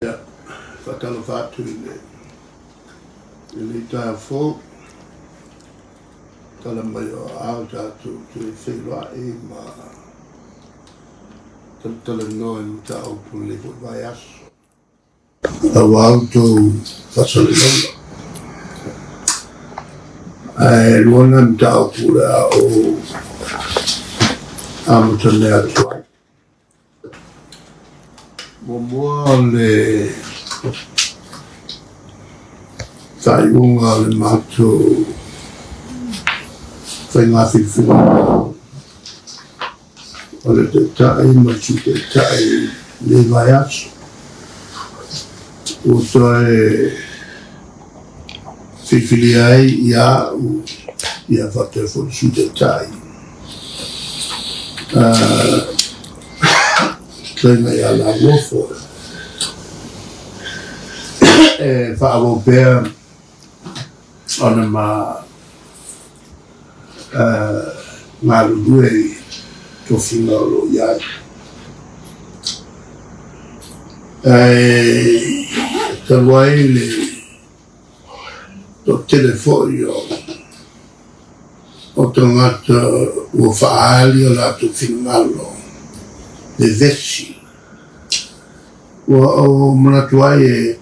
Ja, fatalo fatu le ta fo tala mai o au tatu tu whenua e ma tala noe mu ta au pu le fu vai aso a wau tu fasole longa ai luona mu ta au pu le a o amutane atu ai mua le taiunga le matu whainga whiwhina o le te tae machu te tae le vai aso o toe whiwhili ai ia whate whonsu te tae Tēnei a la wofo e whaavo bea ona ma ngā rurue to whinga o lo iai te wai le to telefoni o to ngata ua whaali o la to whingalo le vesi o manatua e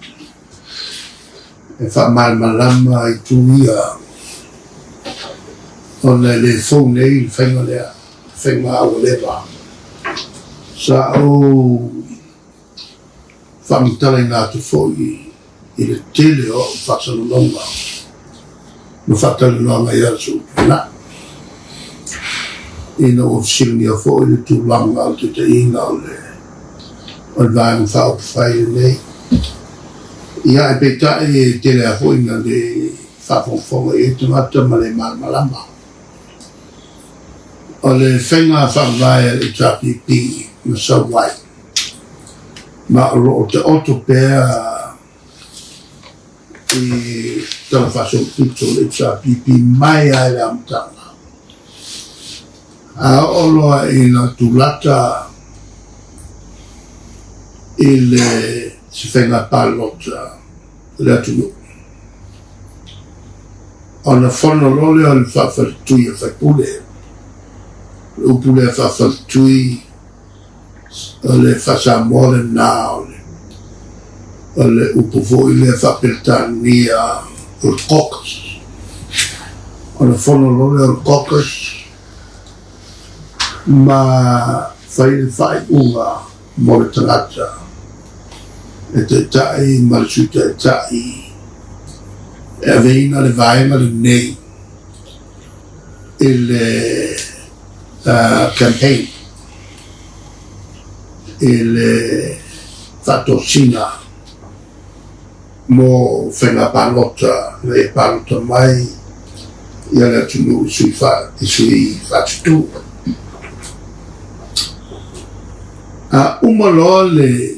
whaamalmalama i tuia ona le phone nei whainga lea whainga au lewa sa o whamitala i ngā tu fōi i le tele o whasalonga no whatalonga i asu na ina o fsilni a fōi le tūlanga o te inga o le o le vāenga whao whai nei. Ia e peitai e tele a fōinga le whawhongwhonga e tungata ma le malmalama. O le whenga whawhai e tapipi ma sawai. Ma o te oto pēr i tala whasong pito le tapipi mai ai le amtanga. A oloa i nga tūlata i le si whenga pālota le atunu. O na whono lole o le whawharitui a whaipule. Le upule a whawharitui o le whasamore nā o le upuvo i le whapeltania o le kokas. O na whono lole o le kokas ma whai unga mo le tangata e te tae ma le suita e tae e aveina le vaenga le nei e le campaign e le whatosina mo whenga palota le palota mai i ale atunu i sui whatutu a umalo le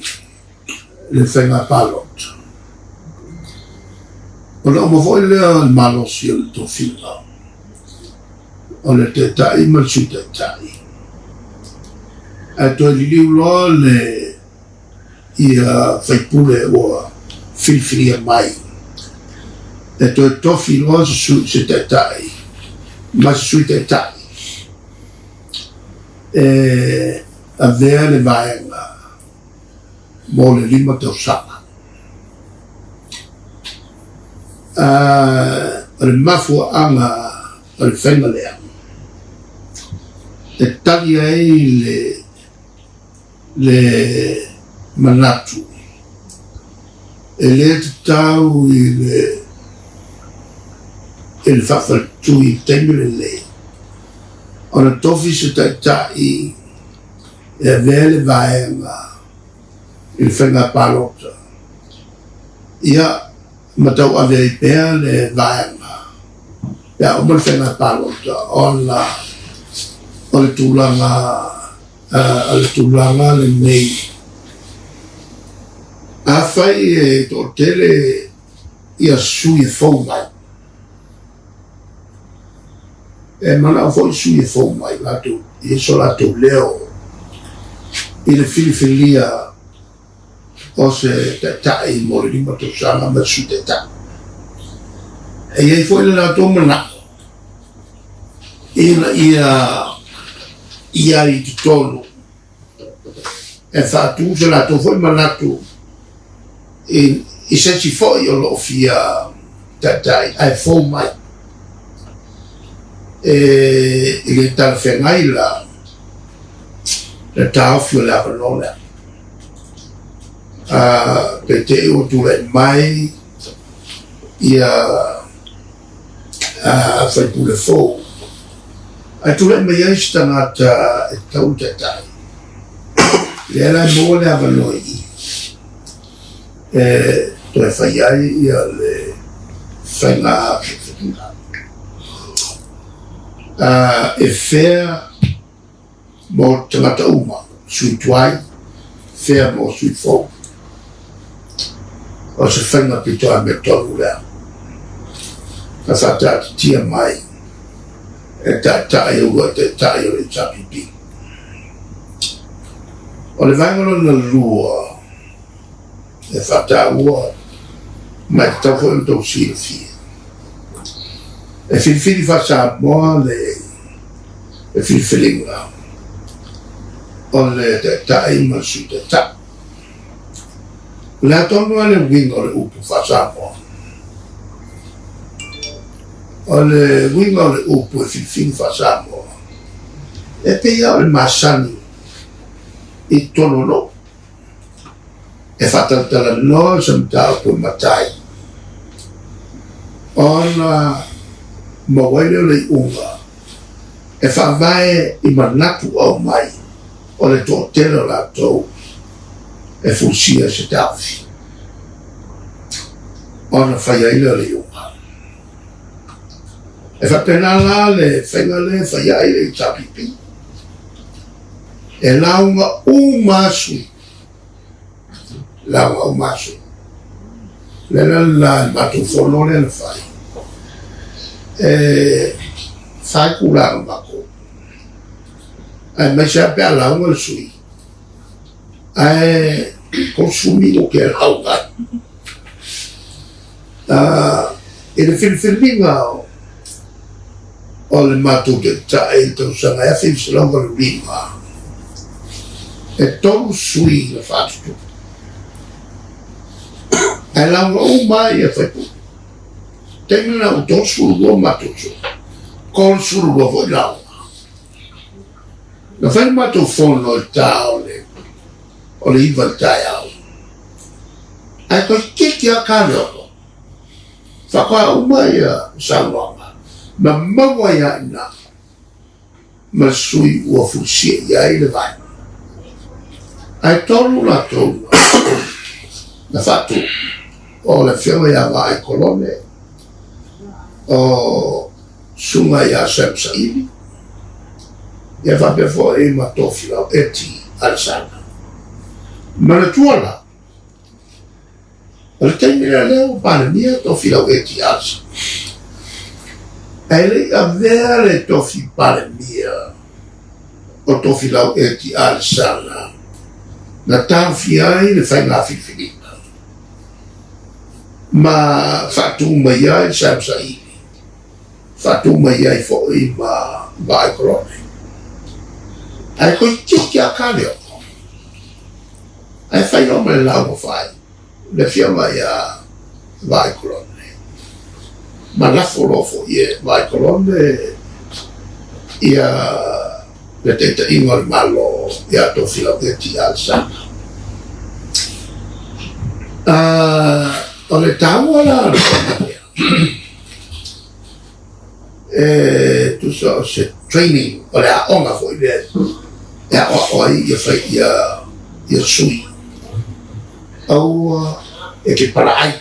whenga palot. O le omafoi lea le malosi o le tōwhinga. O le te tai malsu te tai. A toi liliu loa le ia whaipule o whiwhiria mai. E toi tofi loa se te tai. Ma se te tai. A vea le vaenga mo le lima te osama. Le mafu anga le whenga lea. E tali ai le manatu. E le te tau i le whawhatu i tengere le. O na tofi se tai e vele vaenga i whenga palota. Ia matau ave i pēr le vaenga. Pea o le whenga palota o le tūlanga le nei. A whai e tō tele ia sui e fōu mai. E mana o fōi sui e fōu mai lato, i so lato leo. I le whiwhiria o se ta'i mo le lima tosanga ma su te ta'i. E iei foi le la tō mana. Ina ia i tonu. E whātu se la tō foi manatu. I se si foi o lo fia tatai ai fō mai. I le tala whengai la le tāwhio le awanolea. Pe te o tūre mai ia whaipule fō. Ai tūre mai eis tangata e tau tatai. Le ala mō le awanoi i. Toi whai ai ia le whainga whainga. E whea mō tangata uma, sui tuai, whea mō sui fō. O se whainga pitoa me tonu lea. Ka whatata tia mai, e tatai ua te tai o le tapipi. O le vaingalo na lua, e whata ua, mai tau fo im tau sila fia. E whiwhiri whasa moa le, e whiwhiringa. O le te tai ma su te ta. Le atonu ale wingo le upu whasa moa. O le wingo le upu e whiwhiri whasa moa. E peia o le masani i tono no. E whatatala no sa mtau po matai. Ona mawaile o le unga. E whawai i manatu au mai. O le tō tera la tō. E fusia se tauwhi. Ona whaiaile o le unga. E whapena la le whengale whaiaile i tapipi. E launga umasui. Launga umasui. Lena la matu whono le na whai. Whai kūranga mako. Ai mai se apea launga le sui. Ai konsumi o ke launga. E le whiwhiringa o le matu te tae tau sanga e whiwhiringa le rima. E tonu sui na whātutu. Ai launga o mai e whaipu. Tengina o tō surua matutu. Kōn surua fo launga. Na whai matu whono i tā o le iwa tai au. Ai koe kiki a kāreoko. Whaka o mai a sauanga. Ma mawa ia ina. Ma sui ua fusia ia i le vai. Ai tonu la tonu. Na whatu. O le whiawa ia vai kolone. O sunga ia semsa ili. Ia whapefo e matofi lau eti arsana. Mana tuala. O le teimira leo panemia tofi lau eti arsana. Ele a vea le tofi panemia. O tofi lau eti arsana. Na tauwhi ai le whainga whiwhirina. Ma whatu mai ai samsa ili. Whatu mai ai fo i ma vai korone. Ai koe tiki a kāleo. Ai whaino me lau whai. Le whia mai a vai korone. Ma lafo lofo i vai korone. Ia le teita ingo le malo ia tō whilau e ti alsana. O le tāua la tu so se training o le aonga fo i le e a oi ia whai ia sui. Au e ke para ai.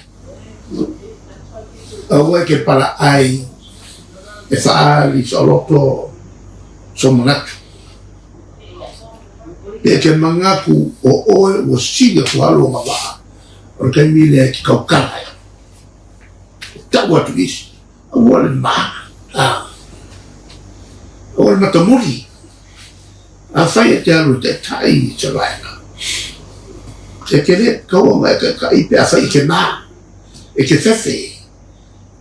Au e ke para ai e whaari so loto so manatu. E ke mangaku o oe o siga ku alo mawaa. O kai mile e ki kaukarai. Tau atu isi. Au ole maa. O le matamuri. A whai e te alu te tai i te raina. e ke le kaua mai ka i pe a whai ke nā, e ke whewhe,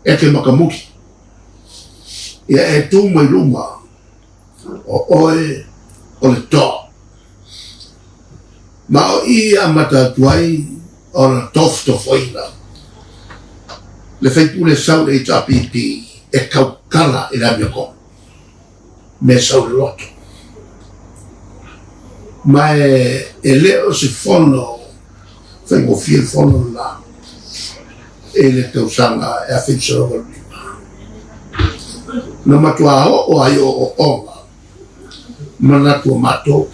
e ke makamuki. Ia e tū mai luma o oe o le tō. Ma o i a mata tuai o le tof to whaina. Le whaipule sau le HRPP e kaukala i la mea kong. Me sau le loto. Ma e leo se fono whaingo fia fono la e le tausanga e a whinsara o lima. Na matua o ai o onga. Mana tua mato.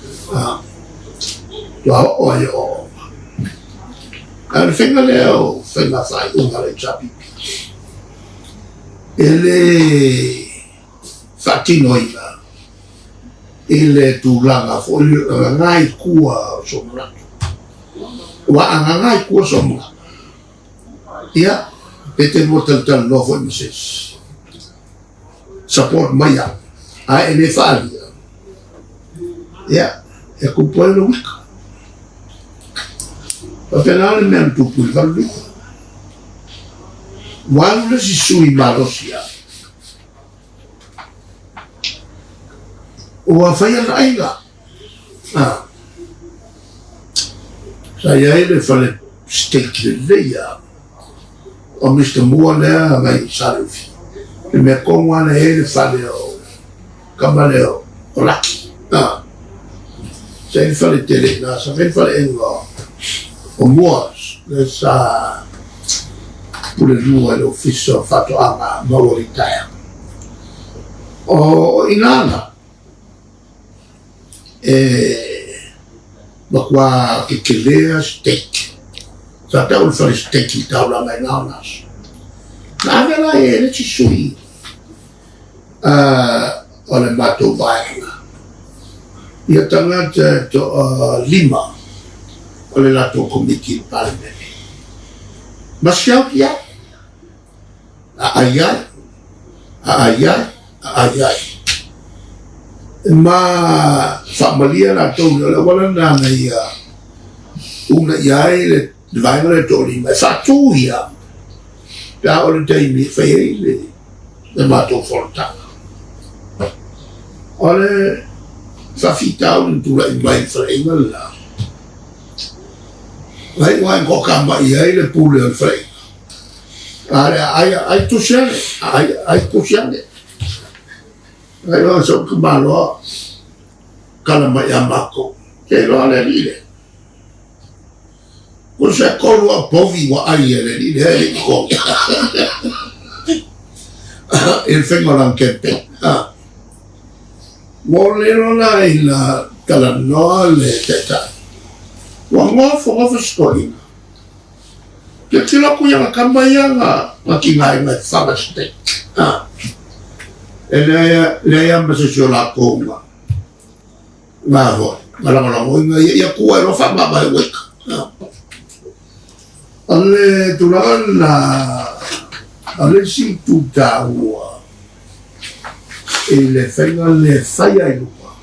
Tua o ai o onga. Ka le whainga leo whainga whai unga le HRPP. E le whatino ina. Ele tūlanga fo ngai kua somra wa ngai kua somra ia pete motel tal no fo mises support maya a ele falia ia e ku pueblo wika o penal men tu pulvalu wala si sui marosia ua whaia na ainga. Saya ele whale steak le leia o Mr. Mua lea ngai sarufi. Le mea konga na ele whale o kamaleo o laki. Sa ele whale tele na sa ele whale enga o Muas le sa pule lua le ofiso whato anga mawaritaya. O inana bakwa kikelea steak. Sa tau fare steak i tau la mai naunas. Na avela e ci sui. O le mato vaina. Ia tangata to lima. O le lato komiti parlemeni. Masiau kia. Ayai. Ma whamalia la tau le wala nana ia una iai le vaina le tori mai whatu ia pia o le teimi whai le mato wholtanga o le whawhitau le tura i mai whainga la wai kokamba iai le pule o le whainga ai tusiane ai lo so kumalo kala mai amako ke lo ale lile ko se koru a povi wa ai ele lile ele ko il fengo lan kepe volero la ila kala no le teta wa ngofo skolina ke tilo ku ya kambaya nga kingai na falaste le amba se la konga nga ho ngala nga ya kuwa ro fa ma ba wek ale tulana ale si tuta wa ele fenga le faya iluwa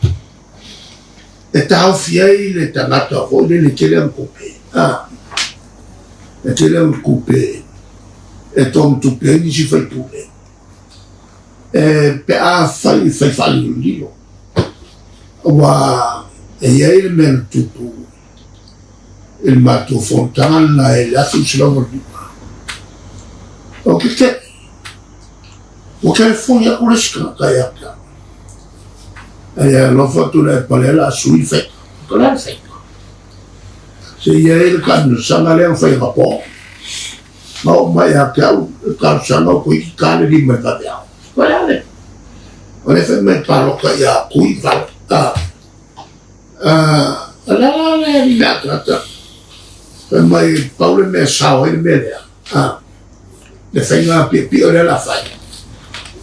e tau fiai le tanata ho le kele coupe le kele coupe e tom tu pe ni si fai pule pe a fai lio wa e ieri men tutu il mato fontana e la fucilava o che o che foglia uresca kayaka e l'ho fatto le palela sui fe cosa fai se ieri quando sana le fai un po' ma mai a calciano qui cane di mercato. Guardate, vorrei farmi parlo ya qui va la rilatrata per mai Paolo me sao in media le fenga più la fai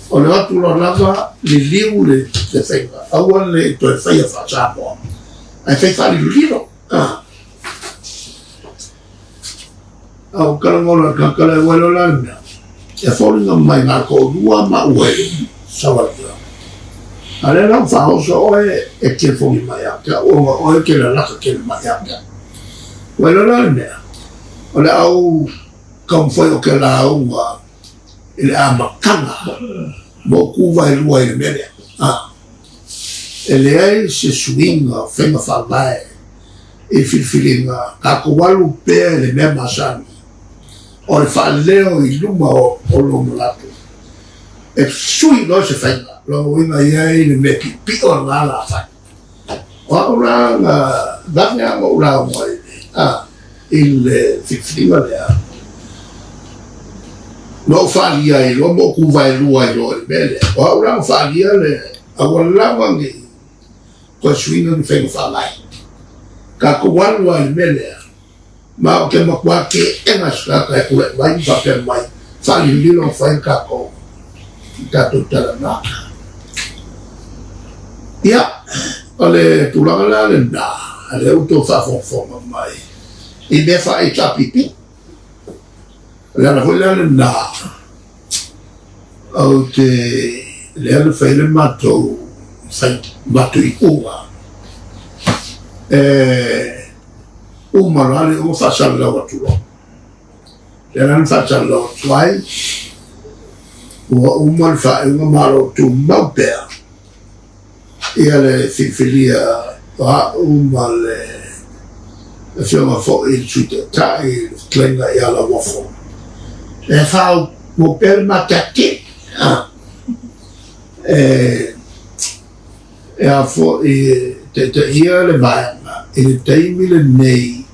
o le tu lo lava li liule le fenga awal le to fai fa sapo ai fai fare il giro au kalangona kakala welo lana e fuori non mai marco due ma uè sabato allora fa oso e che fuori mai o che la laca che mai Wala la mea. O le au kamwhai o ke la au ele a makanga. Mo kuwa e lua e le mea. Ele ai se suinga whenga whalae. E whiwhiringa ka kawalu pēr le mea masani. O le whaleo I luma o lomo latu. E sui no se whenga. Lo inga iai le mea ki pio ngā la whai. O aura ngā dame anga ura moe. I le whiwhiringa lea. No whalia I lo mo kuwa e lua I lo le mea lea. O aura whalia le awalawa ngi. Ko suinga ni whenga whalai. Ka kawalu ai le mea lea. Ma o ke makua ke engas ka e kule mai whape mai. Whali lilo whain ka ko. Tato tala naka. Ia, o le tulanga la le nā. A le uto whawhonga mai. I me whae tapipi. Le ana hoi la le nā. Au te le ana whai le matou. Whai matou I ua. Umarale o whasala o tulo. Le ana whasala o tuai. Ua umar whae unga maro tu maupea. Ia le whiwhiria wa umar le whionga fo I tuta tai klenga I ala wafo. Le whao mo pere matake. E a fo I te ia le vaenga. I le teimi le nei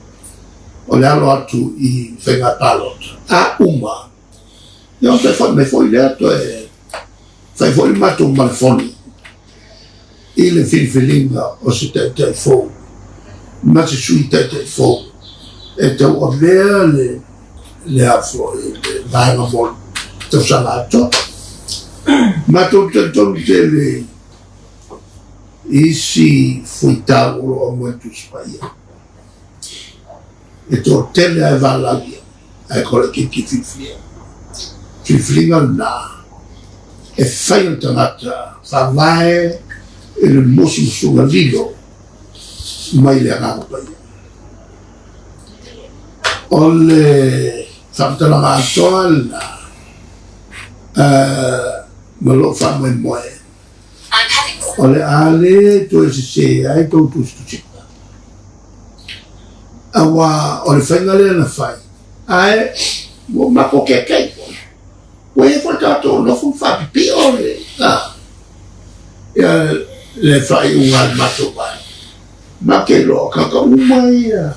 o le alo atu I whenga palota. A uma. Ia te whai me foi lea to e whai foi mato malfoni. I le whiwhiringa o se te fōu. Ma se sui te fōu. E te ua mea le afo I le vaenga mon te salato. Ma tō te tonu te le isi fuitau o moetu spaia. E tō tele ai valagia. Ai kore ki whiwhiringa. Whiwhiringa nā. E whai o tangata whalae e le musunga lilo mai le angāpai. O le whamtalanga atoa na malo whamoe moe. O le ale to e se ai tau tustutika. Awa o le whaingale na whai. Ai, mo mako ke kei. Wei fo tato no fu whapipi o le. Ia le whai unga mato mai. Ma ke lo kaka umai ia.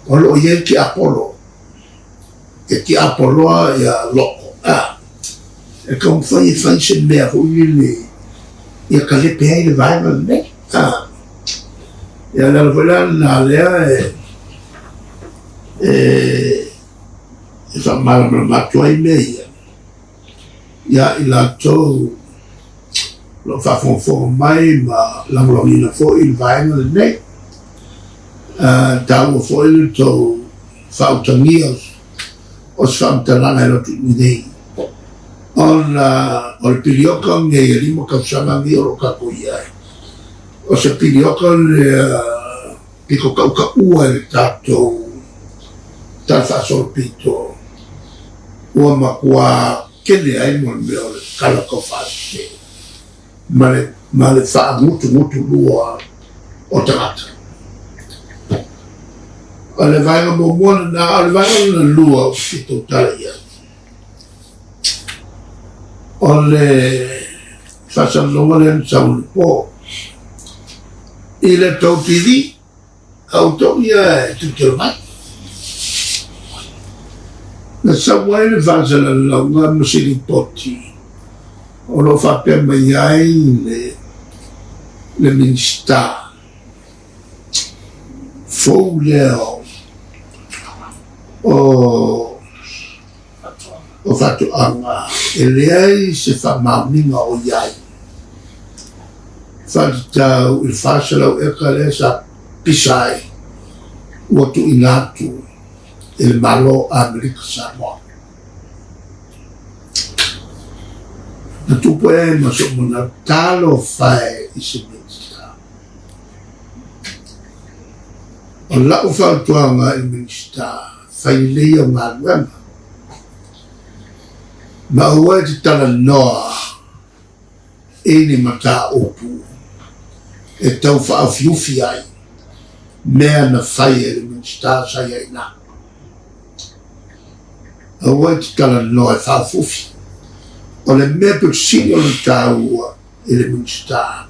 O lo ie ki Apollo. E ki Apolloa ia loko. E ka mwhai se mea hui le. Ia ka lepe ai le vaenga le. Ia la wala na lea e whamara matua I mea ia. Ia I la tau lo whawhonfonga mai ma langolangina fo I le vaenga le nei. Tau fo I le tau whautangia o whamtalanga I lotu I nei. O le pilioka nge limo kausanga ngi o lo kako iai. O se pilioka le piko kauka ua le tātou tāwhasol pito. Ua makua kele ai mo le meo le kalako whasite. Ma le wha mutu lua o tangata. O le vaenga mo mwana na o le vaenga na lua o pito tala ia. O le whasalonga le nsau le pō. I le tau tiri, au tau ia e tutero mai. Na sawai le whasalonga masiri poti. O lo whapea mai ai le minsta. Fou leo o whatu anga e leai se whamauninga o iai. Whatau I whasalau e ka le sa pisai ua tu ingatu e le malo Amerika Samoa. Na tupu e maso muna talo whae I se minsta. o la o fa tuanga I minista fai le o ngā ma ua te tala noa ni mata opu e tau whaafiufi ai mea na whai e minista sai ai nā. A ua te tala noa e whaafufi o le mea peksini o le tāua e le minista.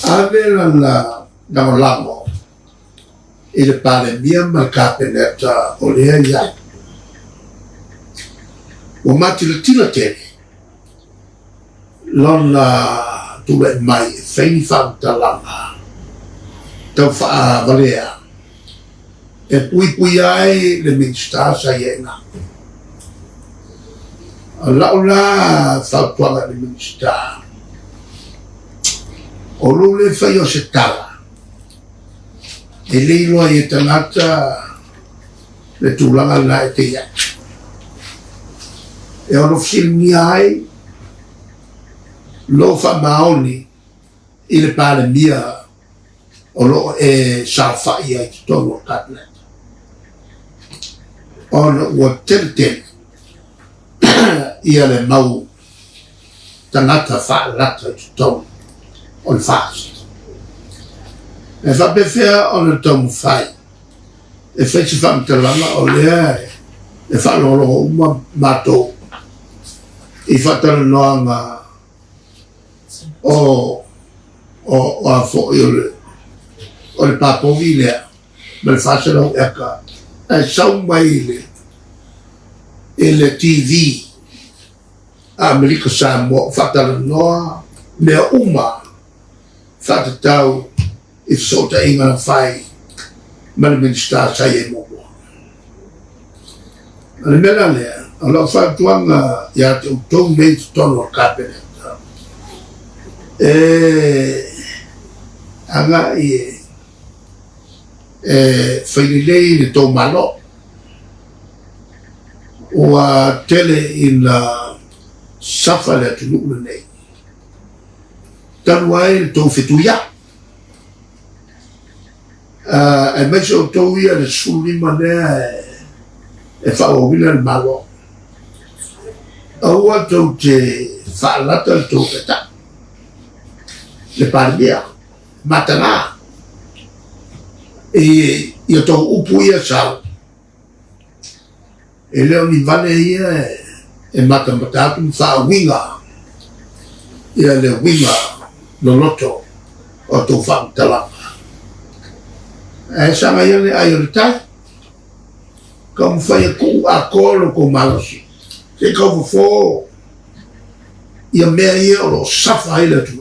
Avela na lango e le pale mia ma kapeneta o le ai. O mati le tila tene lona tule mai e whaini whantalanga tau wha valea e pui ai le minsta sa ienga a laula whautuanga le minsta o lule whai o se tala e leiloa I e tangata le tūlanga na e te ia e ono filmi ai lo fa maoni I le pale mia o lo e salfa I ai tono katlet ono ua tele ia le mau tangata fa lata tono on fast e fa befea ono tomu fai e feci fam telanga o le e fa lolo uma mato I fatala noanga o a fo o le papovi lea ma le fasala o eka e sau mai le TV a Amerika Samoa fatala noa mea uma fatatau I sota inga fai ma le minista sai e momo le mea lea ala whatuanga ia te utau mei tono kapeneta. Anga whainilei le tau malo. Ua tele ina safa le atu nukuna nei. Tanu ai le tau whetuia. E meise o tau ia le sulima lea e whaowina le malo. Aua tau te whaalata le tau peta. Le parmia, matana. Ia tau upu ia sau. E leo ni vane ia e matamatatu wha winga. Ia le winga no loto o tau whaamtalanga. E sanga ia le aioritai. Ka mwhai ku a kolo ko malosi. Se kau fo ia mea ia o lo safa ile tu.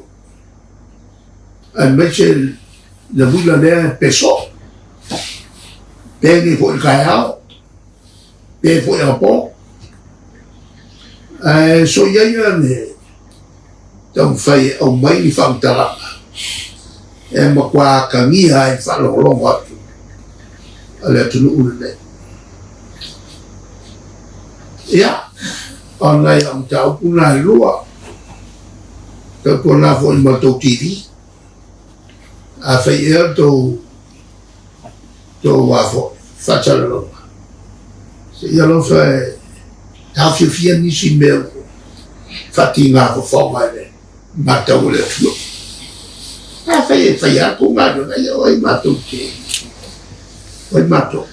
E meche le wila lea peso. Pegi fo I kai hao. Pegi fo I apo. So ia ne tau whai au mai ni whaamtalanga. E makua ka ngiha I whalolongo atu. Ale atu nu ule. Ia. Ona ia tau puna I lua. Tau puna fo I matou TV. A whai ea tau wafo. Whachalalonga. Se ia lo whai tawhiawhia nisi mea. Whati ngā ko whaunga ne. Matau le tua. A whai ako ngāno. Ia oi matou te. Oi matou.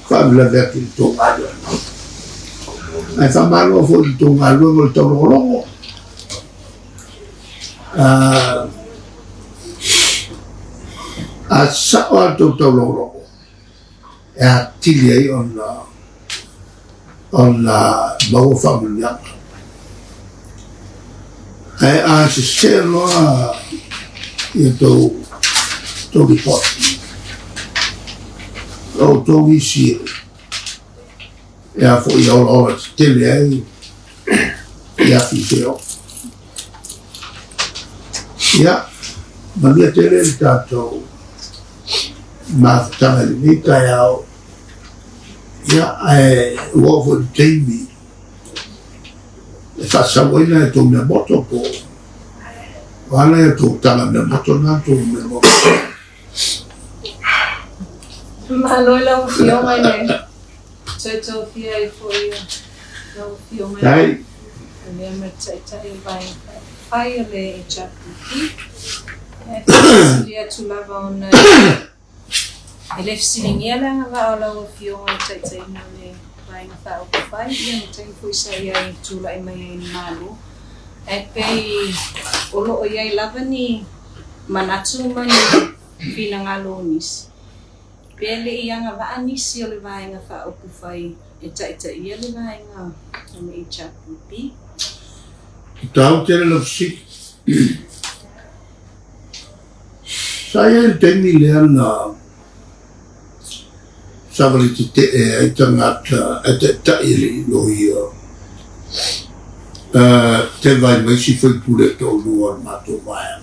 Whamila vea ki tō ngāno. Ai whamalo fo I tō ngāno mo le tau rongo. A sao a tau rongo. E a tili ai on maua whamilianga. Ai a se se loa I tau report. O tau isi e a fo I ola tele ai e a fiseo. Ia, mania tele I tātou māwhatanga I mika e au. Ia, ua fo I teimi. E whasawaina e tō mea moto po. Wana e tō tanga mea moto nā tō mea moto. Malo lang fio ngayon eh. So fio ay po yun. Lang fio ngayon. Dai. Ele matay vai fire le chaputi. Dia tulava on ele siningia lang va ola fio matay na le vai na tao vai ia matay foi saya tula mai malo. Pe olo ia lava ni manatu mani pinangalonis. Pele ia nga va anisi ole vai nga fa okufai eta ia le vai nga me chaputi. Tahu cara lopsi. Saya temi lian na sabali te itangat eta ili no ia. Te vai mai si foi pure to luar mato vai.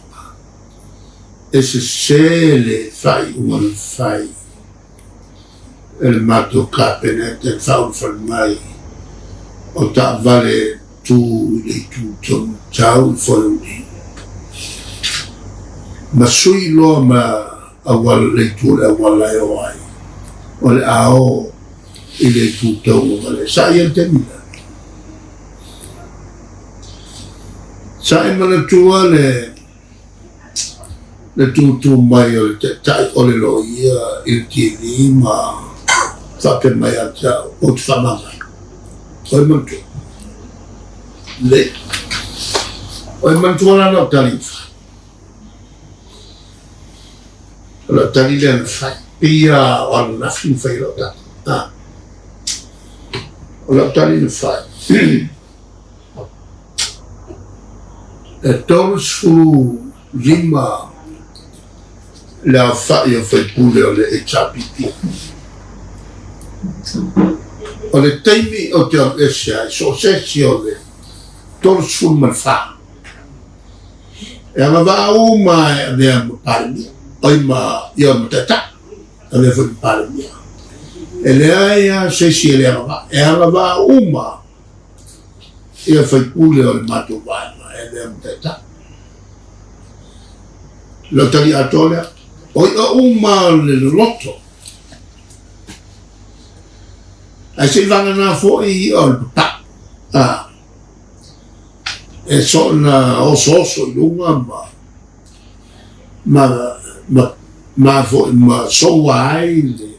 Esse sele fai fai. El mato capenet el faul mai. O ta vale tu le tu ton tau foloni. Ma sui lo ma awal le tu le awal ai oi. O le ao i le tu tau vale. Sa ia temina. Sa e mana tua le tu mai o le te tai o le lo ia il tini ma whake mai ata o te whamanga. Oi mantu. Le. Oi mantu ana no tali. Ala tali le whai. Pia o ana nafin whai lo ta. Ala tali le whai. E tōrus fu lima le a whai o whai pule o le e chapiti. O le teimi o te apesia, so sesi o le tōrus fu manwha. E ama wā uma e mea maparimi, oi ma ia matata, a mea whai maparimi. E lea ia sesi e lea ma, e ama wā uma ia whai pule o le mato wai. Lo tali atolea oi uma le loto ai se vanga na foi o pa e so na o so lunga ma foi ma so wai le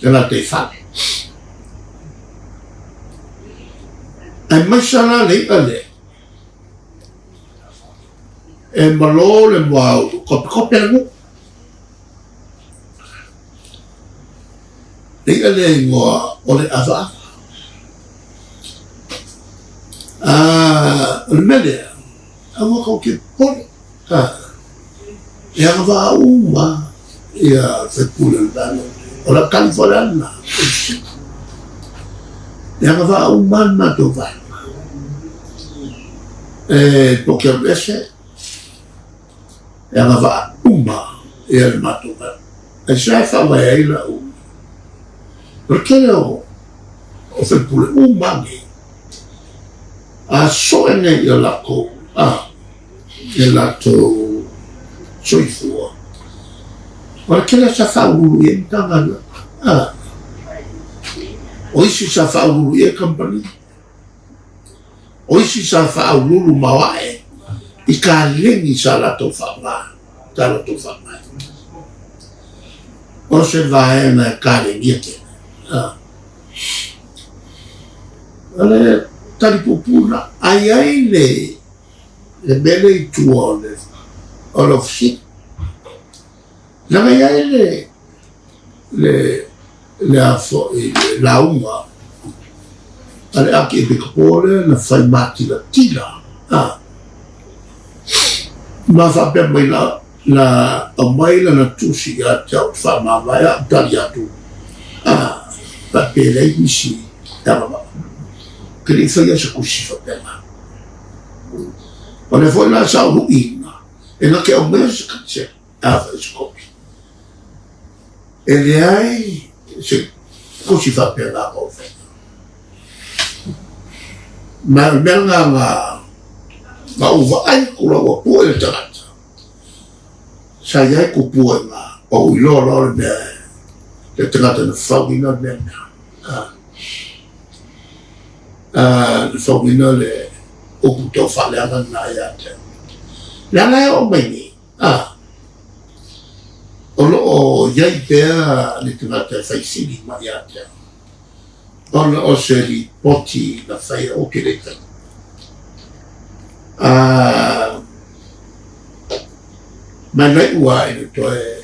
la te fa ai mai sana le e malo le wow kopi ngu le ngoa o le ava le mele amo ko ke pole e ava uma e a fe pule dano o la california e ava uma na to vai porque esse e anga va uma e al mato va e sai fa vai la u perché o fe pure uma ngi a so ene io la ko e la to so i fu perché la sa fa u e tanga o si sa fa u e company o si sa fa u lu mawae i ka lengi sa la to whama, ta la to whama. O se vae na ka lengi ake. Ale tari pupuna, ai le mele i tua o lo fsi. Nanga ai le afo, la unga. Ale ake e bekapore na fai mati la tila. Ma fa pe mai la mai la na tusi ya tau fa ma vai a tali atu pa pe le isi ta ma che li fa ya se kusi fa pe ma ona foi la sa u ina e na che o mes che c'è fa scopi e le ai se kusi fa pe la o fe ma ma uva ai kula wa po e tarata saya ko puanga o ilo ne te tangata na whauina mena le whauina le o puto whaleanga na ia te lana e o maini o lo o iai pēa le tangata whaisiri ma ia te ona o se li poti na whaia o ke reka ma nei ua e toe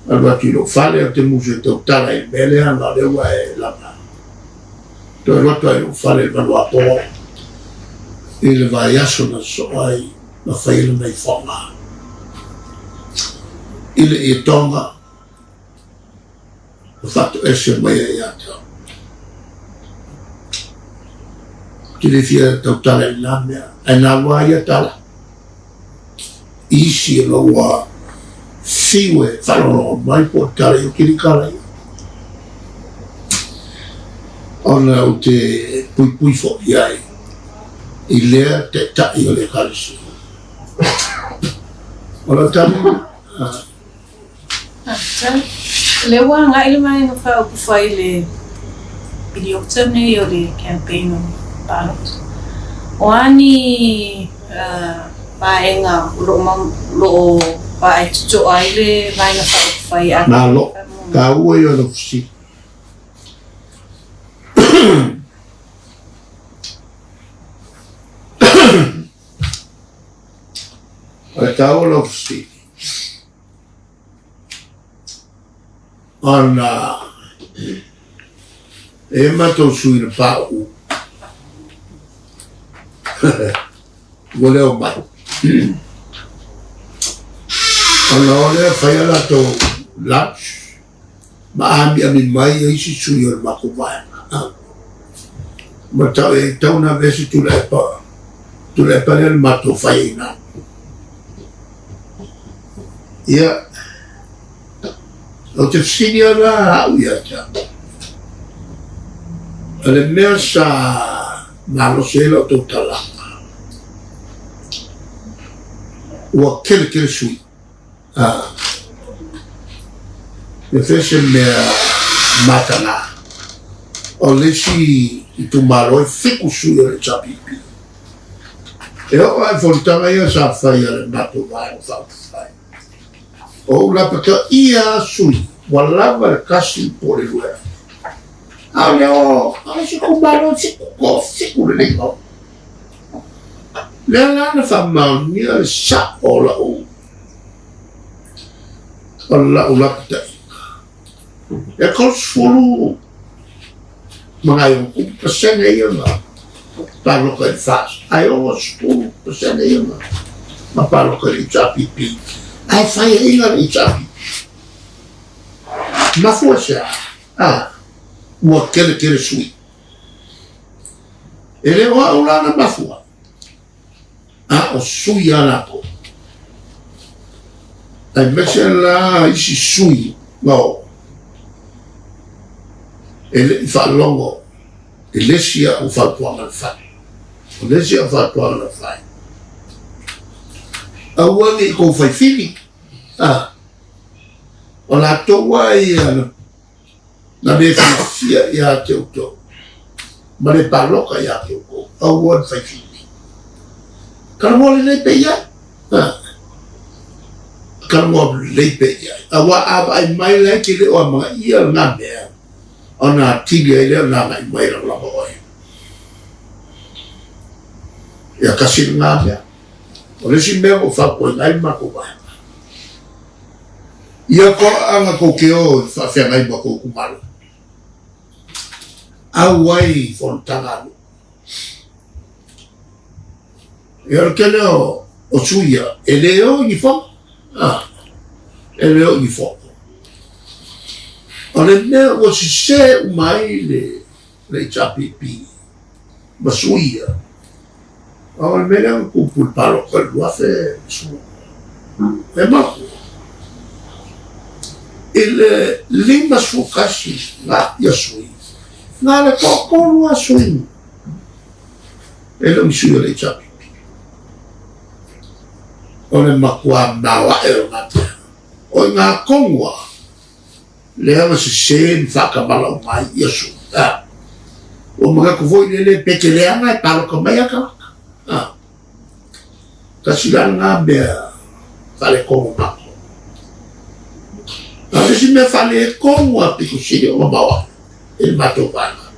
alua tilo fale o te muse tau tala e mele ana le ua e lana toe roto e lo fale manu a po e le vai aso na so ai na whaile nei whonga i le e tonga o whatu ese mai e ata ki le fia tau tala e nga mea e nga wā ia tala isi e loa siwe whalolo mai po tala i o kiri kala i ona o te pui fo iai i lea te tai o le kalisi ona tamu le wa nga ile mai no fa ku fa ile ili oktene yo le campaign ballot o ani paenga lo pa cho aile vai na fa ia na lo ka ua yo no si o ka ua lo si ona e matou sui na pau vole o mai ona ole fai ala to lunch ma ami mai e si sui o ma ko vai ma tau na vesi tu le pa le matou fai na ia o te whinia la au ia ta. Ale mea sa ngalo sela o tau talanga. Ua kele sui. E whese mea matanga. O lesi i tu maro e whiku sui o le tapipi. E o ai whoritanga ia sa whai ale mato vai o whau whai. O ulapaka ia sui, walawa le kasi po le lue. Au leo, au siku malo, siku le leo. Lea lana whamau nia le sa o la u. O la ulapaka ia. E konsfulu, mga yung kupasene ia nga. Palo ka i fast. Ai o spulu, pasene ia nga. Mapalo ka i tapipi. Ai fai inga i tapi. Mafua sea. Ua kele sui. E le oa ulana mafua. O sui anako. Ai mese la isi sui. No. E le i whaalongo. E lesia o whaaltuanga le whai. O lesia o whaaltuanga le whai. Aua ni ko fai fili. O la toa i na me fia ia te uto. Ma le paloka ia te uko. Aua fai fili. Karamoa le pe ia. Karamoa le pe ia. Aua ava ai mai le ki le oa mga ia nga mea. O na tiga i le nga mai mai la lama oi. Ia kasi nga mea. O lesi mea o whakoi ngai mako vai. Ia ko anga ko keo whawhia ngai mako kumaro. Au wai whontanga anu. Ia kele o suia. E leo i whong? E leo i whong. O le mea o si se umai le tapipi. Ma suia. O le mea kupul palo ka luafe su. E mako. Ele lima sukasi nga ia sui. Nga le kokolu a sui. Ele mi sui le tapipi. o le makua mawa e o ngata. O ngā kongua, lea ma se ni whakamala o mai Iesu. O mga kuvoi le peke lea ngai palo ka mai aka. Kasi lan ngā mea whale kongo mako. Nā si mea whale kongo a piko siri o mawa. E mato wanga.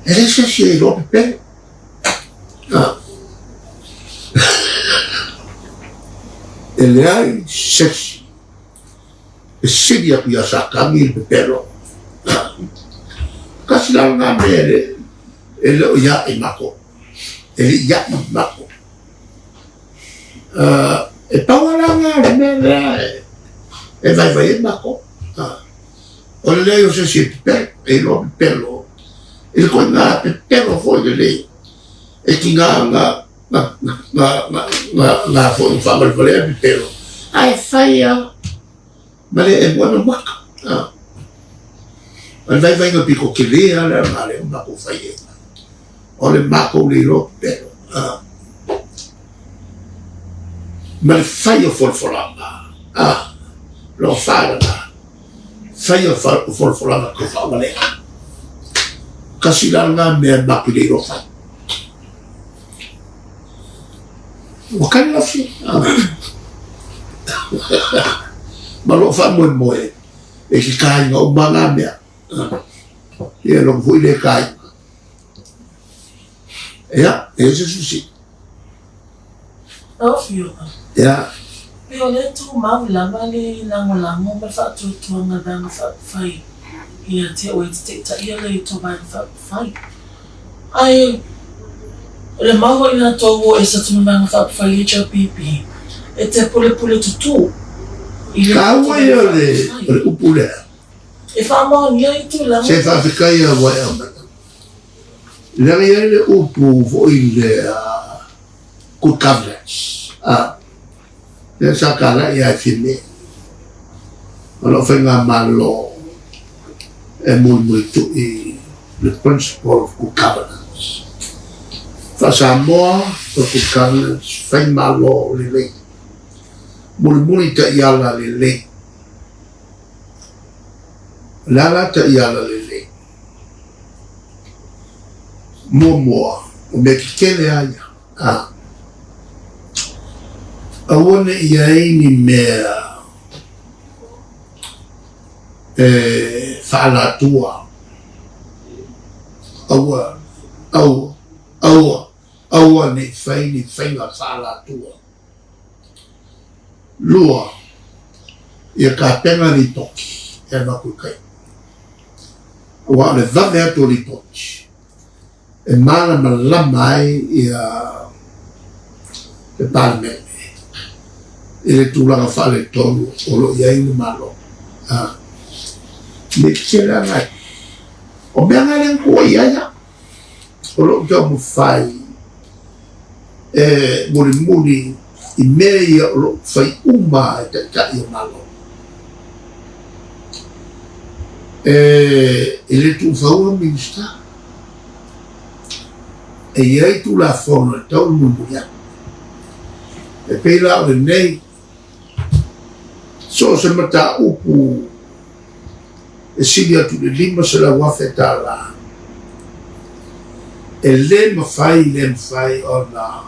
E resa si e ropi pene. E lea i sesi. E siri a pia sa kami il pepero. Kasi lan ngā mea e leo ia i mako. E li ia i mako. E pawalanga le mea lea e vai e mako. O le lea yo se si e pepero, e lo pepero. E le koe ngā pepero foi le lea. E ki ngā foi whamal valea pepero. Ai whaia, ma le e moana maka. Al vai ngā piko ke lea le ngā le mako whaia. O le mako le lo pepero. Ma le whaia folfolanga. Lo whaaranga. Whaia folfolanga ko whamalea. Kasi la ngā mea maki le lo whai. Wakani la whi. Ma lo wha moe moe. E ki kāinga o ma ngā mea. E lo hui le kāinga. Ea, e se susi. Ofio. Ya. Pero le tu mam lama le lango ba fa tu nga dang fa fai. Ia te o te ta ia le to ba fa fai. Ai le maho ina to wo e sa tu nga fa fai HPP. E te pule tu. Ka wa ia le upule. E fa mo ia tu la. Se fa fika ia wa ia. Le upu vo ile good governance. Le sakala ia fine. Alo fenga malo e muito e the principle of good governance. Fa Samoa good governance fenga malo le muli ta iala le lala ta iala le moa o me kele aya awone iaini mea whaalatua aua ne whaini whainga whaalatua lua ia ka penga ni toki e maku kai wa le vave ato li toki e mana malama ai ia te palme ele tulaga fale tolu o lo ia ini malo me kela ngai o mea ngai len kua ia o lo kia mu fai muli i mea ia o lo fai uma e te ka ia malo ele tu faua minsta e iai tu la fona tau mundu ia e peila o le nei so se mata upu e sili atu le lima se la wafe tala e le mawhai o na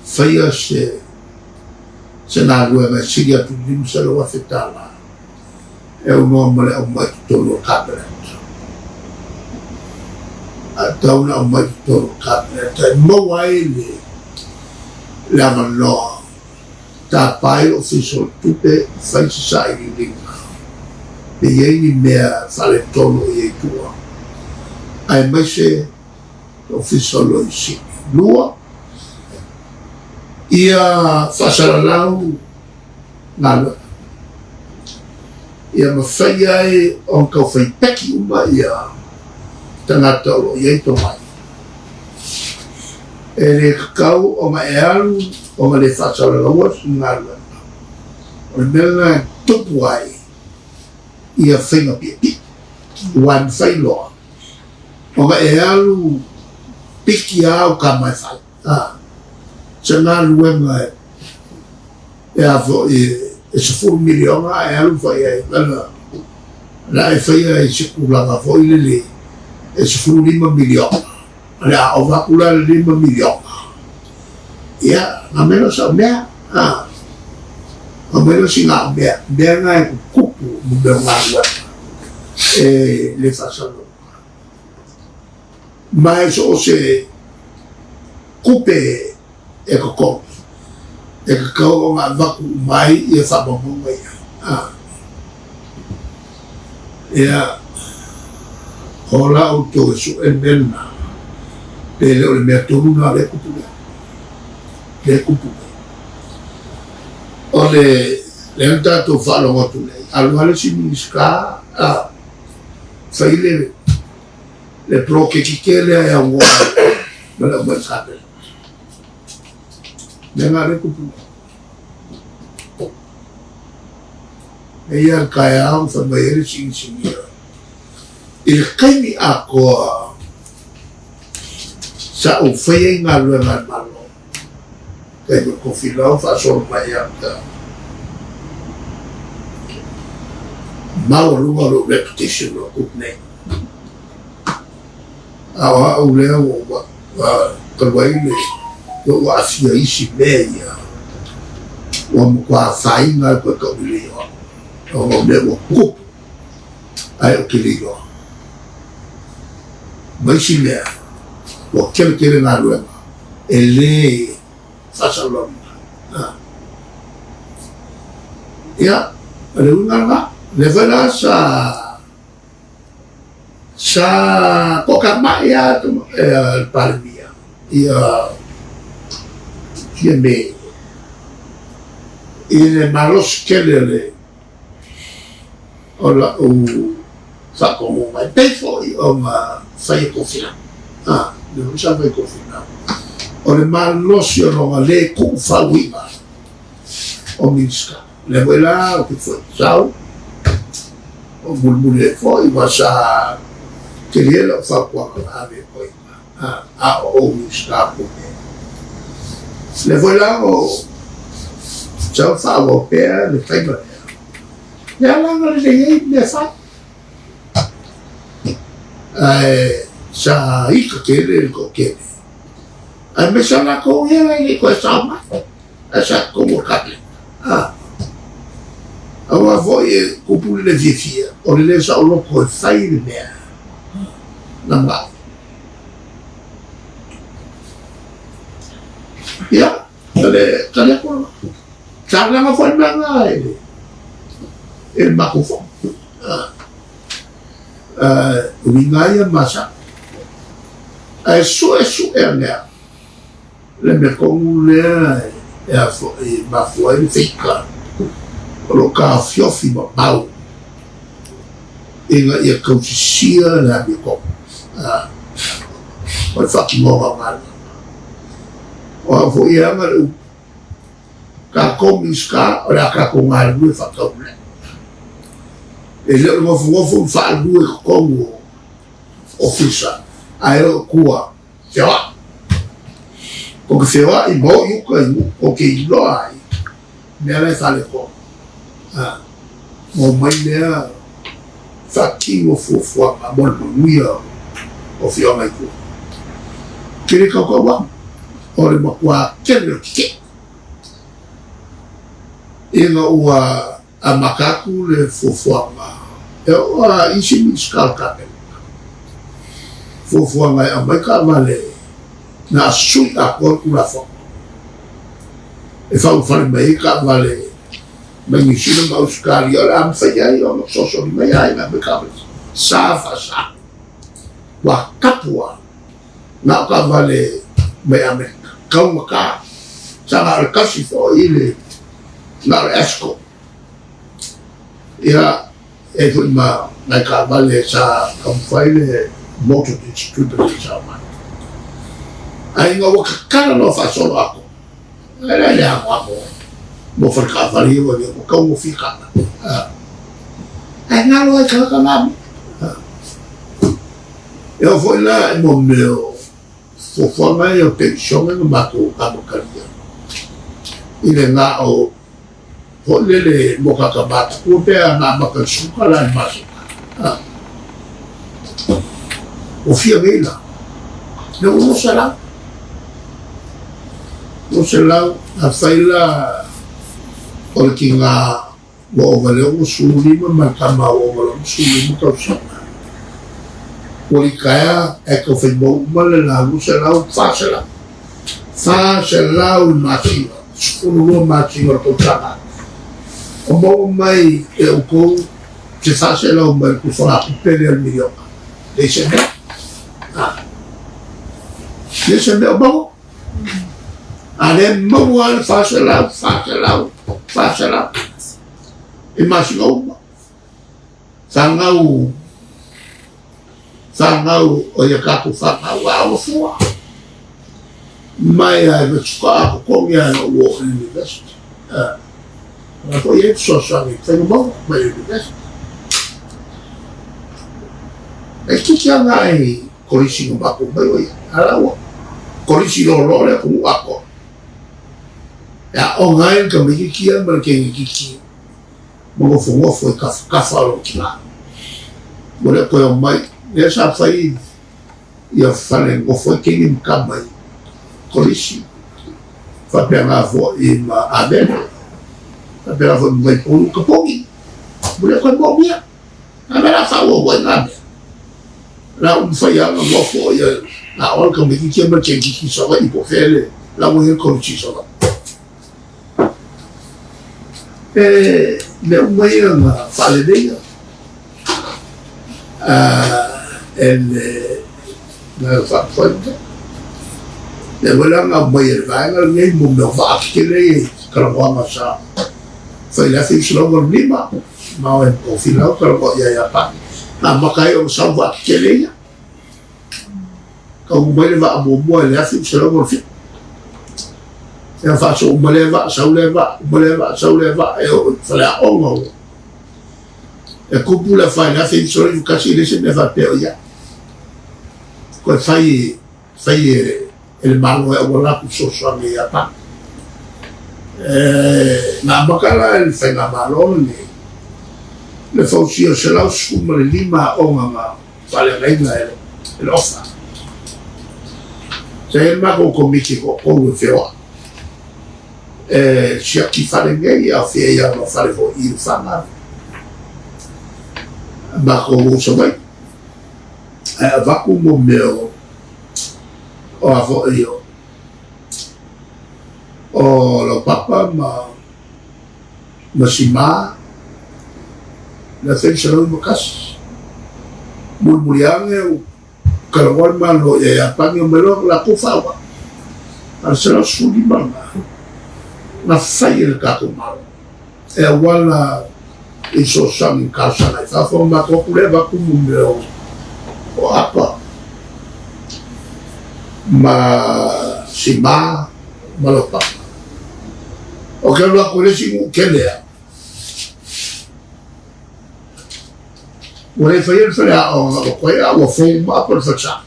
whaia se nā ruenga sili atu le lima se la wafe tala e unoa male au mai tolo cabinet a tauna au mai tolo cabinet e mawai le amanoa ta pai official tupe fai society linga e iei mea fale tolo i tua ai mai se official lo isi lua ia fasalalau ngalo ia mawhai ai on kau whai peki uma ia tangata o iei to mai e le kakau o ma e alu o ma le fasalalau ngalo o le mea tupu ai ia whainga pipi wan whai loa o ma e alu piki au ka mai whai sa ngā luenga ya fo e se fu miliona e alu fa ya la e fa ya se kula ga fo ile e se fu 5 miliona la o va kula 5 miliona ya na meno sa mea a meno singa mea ngai kupu mu de ngala e le fa sa no mais o se kupe e ko e ka kau ngā waku mai i e whapamonga ia. Ia, hola o tō e su e mena, pe leo le mea tonu nā le kupuga. Le kupuga. O le anta tō whalonga tu nei, aluhale si miniska, whai le pro ke kikele ai a ngoa, me leo mai kāpele. Dengan ada kupu, ia kaya ang fambayar sing ilkay ako sa ufay ngaluan malo kaya ko filaw fasol mayang ka mawalo repetition lo kupne awa ulea wa kalwaile yo asia isi meia wa mkwa fainga kwa kabili o mebo kup ai o kilio maisi lea wa kele na lua ele fasalom ya ale unanga levela sa kokama ya palmia ya me il malos kelele ola o fa como mai pefo o ma fai confina non sa fai confina o le malos yo no le ku fa wiba o minska le vuela o que foi sao o bulbule foi wasa kelele fa kwa ave foi o minska le voilà au ça fa au père le frère le ala le le fa sa ika kele ko kele a me sa na ko ya ni ko sa ma sa ko mo kale awa voye ko pour le vieux on le laisse au loco faille le namba ya tale ko sarla nga fon nga el makufo wingaya masa su le me komule ya fo ma fo el fika lo ka fiofi ma mau inga ia kausia la mi ko o fa ki mo ma o fo ia ma ka komiska ora ka ko ngal bu fa ka ble e le mo fo fa bu ko ofisa aero kua sewa o que sewa i mo yu ko o que lo ai me ala sale ko mo mai le fa ki o fo ma mo nuia o fio mai ko kiri ka ko wa o le mo kwa kele ki ina ua a makaku le fofuanga e ua isi mi skalka fofuanga e amaika male na sui a kua kura fo e fau fane mai ka male mai nisina ma uskari o le amfaya i o soso ni mai ai na mekabri sa wa kapua na ka male mai ameka kau maka sa nga kasi fo ile na esco ia e foi ma na cavale sa comfaile moto di tutto di sama ai no cara no fa solo ako era le ako mo fa cavale io mo como fica ai na lo ka na eu fui lá no meu fo forma eu pensou no mato a bocaria ele na o Lele Mokaka Bat, Opea Namaka Sukala and Masuka. Ofia Vela. No Sala. No Sala, a Faila Olkinga, Wovale, Sulima, Makama, over Sulima Tosama. Olikaya, Echo Febo, Malala, Musala, Fasala. Fasala, Machina, Sulu Machina Totama. O mau mai e o kou te whasela o mai ku whakapupere al mirioka. Leise mea. Leise mea o mau. A le mau al whasela. E masi ngau ma. Whangau o ia kaku whangau a o fua. Mai ai vetuka ako kongi ana o university. Ko ye so sorry, tenho bom, mas eu disse. É que ai colisi no baco, mas ala colisi no role com o baco. É online que me que mas que mo foi cafalo que lá. Mulher foi o mai, essa foi ia falei, o foi quem me cama colisi. Foi pegar avó e a bela. Pela foi mai pulu kapongi. Mulher foi bom dia. A bela falou o nada. Lá foi a não foi a hora que eu me disse que só vai por fele. Lá o eu conheci só. Meu mãe fala dele. Ele não foi. Eu lá na mãe vai lá nem meu vai que ele calou a massa. Foi lá fez logo lima, mal é o final calou ia pa. Na macaia o salvo aquele. Como ele vai a bobo ele fez logo fim. Eu faço uma leva, só leva, eu falei oh. É cúpula faz lá fez só o cachê deixa me fazer já. Quando sai ele malo é o lá com só me ia pa. Na bakala ele faz na malone le fausia se lau suma le lima onga fale reina ele ofa se ele mago komiki ko o feo se aqui fale ngai a feia no fale vo ir fama bako o so vai vaku mo meu o avo io o lo papa ma sima la fece lo mocas murmuriange o cargol malo e apanho melo la pufawa al selo suli mama na fai el gato malo e wala e so sam in casa na fa forma ko kuleva kumu meu o apa ma sima malo papa o que lo acolesi que lea o le foi el fera o coi a o foi ma por facha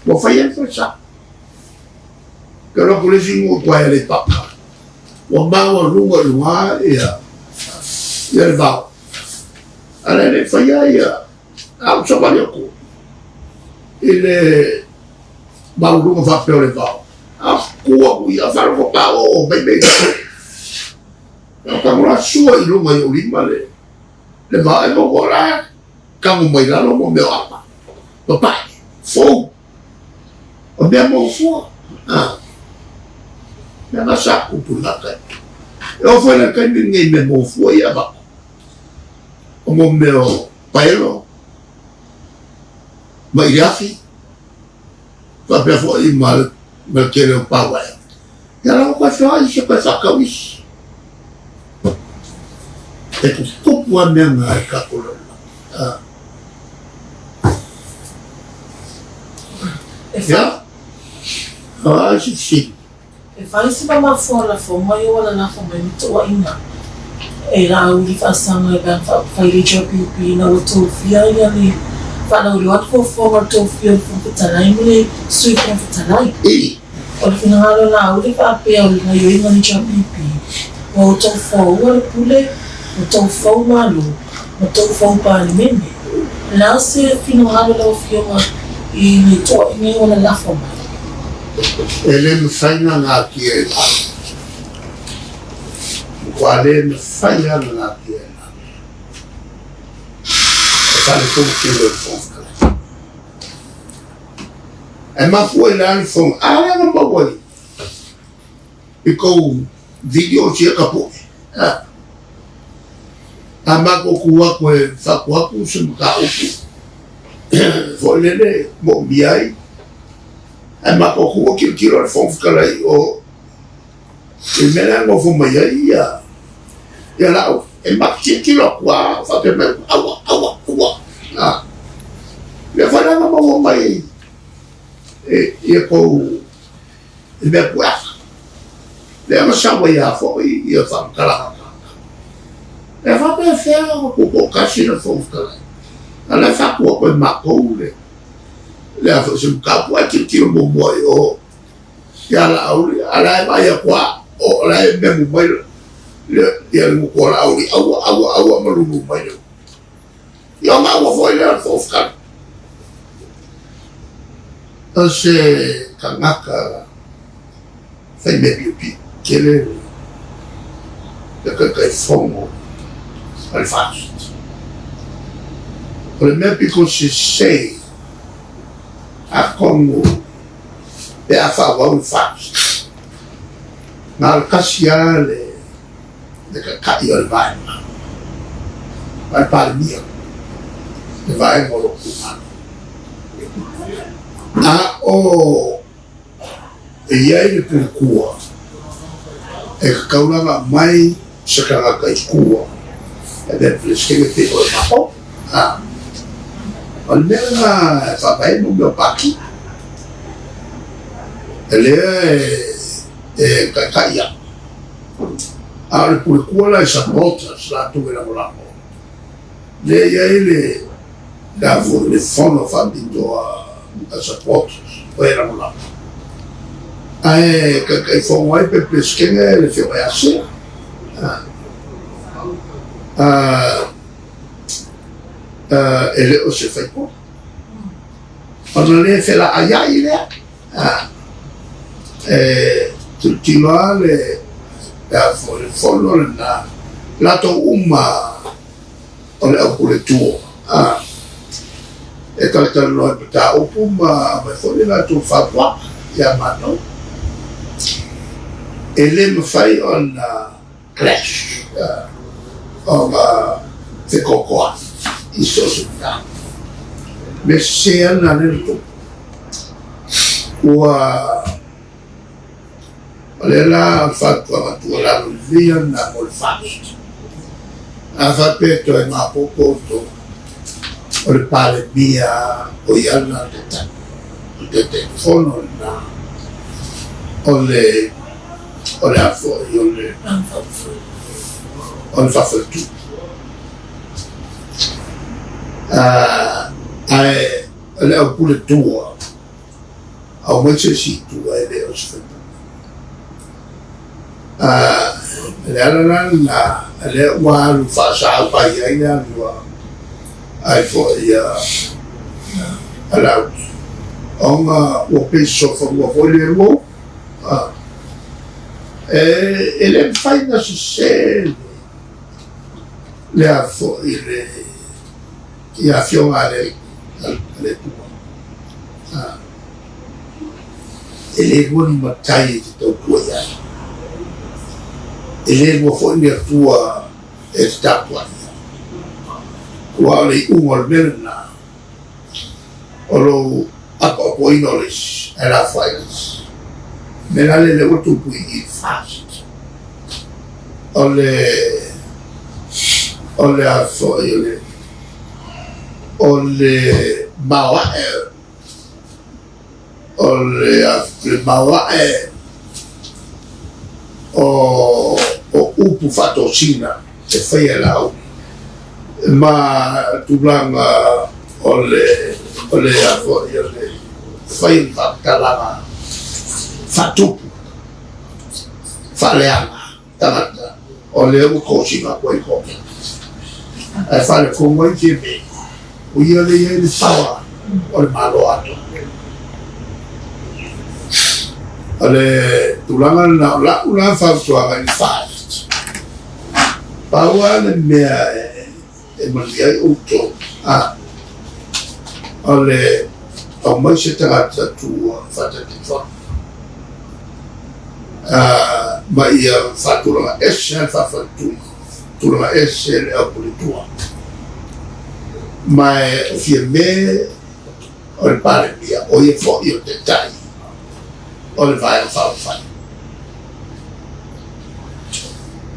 o foi el facha que lo acolesi o coi le papa o ma o lungo lua e el va ale le foi ia a so valio ko ele ma o lungo fa per le va Kua ia faro ko pa o bebe. Ka mora sua I lunga I lima le va e mo ora ka mo mai la mo me apa. Papa, fo. O me mo fo. Me na sa ku pu na ka. Eu foi na ka ninguém me mo fo ia ba. O mo me o paelo. Mai rafi. Pa pe fo I mal Merkele o pawa ya. Yala o kwa se kwa sakawis. E tu kupu a menga e kakolo. Ya? Si. E fai se ba mafora fo mai wala na fo mai to wa ina. E la u li fa sanga ga fa le job na o to fia ya ni. Fa na u wat fo to fia fo tanai mele sui fo tanai. O le finangalo na u le fa pe o na yo inga ni job o tau whau ua le pule, o tau whau malu, o tau whau pāle mene. Nā se whino hana lau whionga I ni toa I ni ona lafo mai. Ele me whainga ngā ki e nā. Kua le me whainga ngā ki e nā. E whale kou ki le whonga. E mafu e lani whonga. Ara nga mawai. I kou video tia kapo. A mako kua koe whakuaku se mga upu. Fōlele mo miai. E mako kua kiro le whongakalai o e mena ngofo mai ai ia lau. E mako kiro kua whake mai awa. Le whananga mawa mai ia kou e mea puaka. Le ama sawa ia fōi ia whangakalaka. E whapea whea o kuko kasi na whongakalai. Ala whakua koe makou le. Le a whase mkapua kiro mo moi o ia la auri. Ala e mai a kua o ala e memu mai ia le mukua la auri. Awa marumu mai le. Ia ma awa fwoi le a whongakalai. A se kangaka whai mebi upi. Kele le kai whongo. Al fast. O le mea piko se sei a kongo pe a whawau fast. Nā le kasi a le kakai o le vaenga. Vai pāle mia. Le vaenga o lo kumana. A o e iai le pina kua. E kakauranga mai se kangaka I kua. E le pleskenge te o le maho. O le mea ngā whapai mo mea paki. E lea e kakai a. A le pule kua la e sapotas la tuwe la molamo. Le iai le fono whambindo a sapotas o e la molamo. A e kakai whongo ai pe pleskenge le whio e asea. Ele o se fai po. Ona le fela ayai lea. Tu tinoa le fono le na lato uma o le au le tuo. E kalakala noa pata upuma mai fone lato whapua ia mano. Ele me fai on clash. O te kokoa. Iso suta. Me se ana nero. Ua Olela fatua matua via na mol fast. A fapeto e ma poco o le pale mia o iana te telefono na o le afo o le fafo tu. Le au pule tua au mwese si tua e le osfetu le ala le walu fasa pai ai le alua ai fo ia ala onga o peso fo o le mo ele fai na se le afo ile ia fiona le tua ele boni matai te tau ia ele mo foi ne tua estatua o le umor merna o lo apa poinoles era failes merale le voto pui fast ole afo ole mawa ole mawa o upu fatosina e fai lau ma tublanga ole afo ole fai fatalama fatupu faleanga tamata o le o kosinga koe koke. E whare ko ngoi ke me. O ia le ia le tawa o le malo ato. O le tulanga na la una whautuanga ni whaet. Paua le mea e malia i uto. O le au mai se tangata tua whatatifa. Ma ia whatulanga ese al whawhatui. Tulanga ese le au politua. Ma e fia me o le pare mia o ia fo i o te tai. O le vai o whawhai.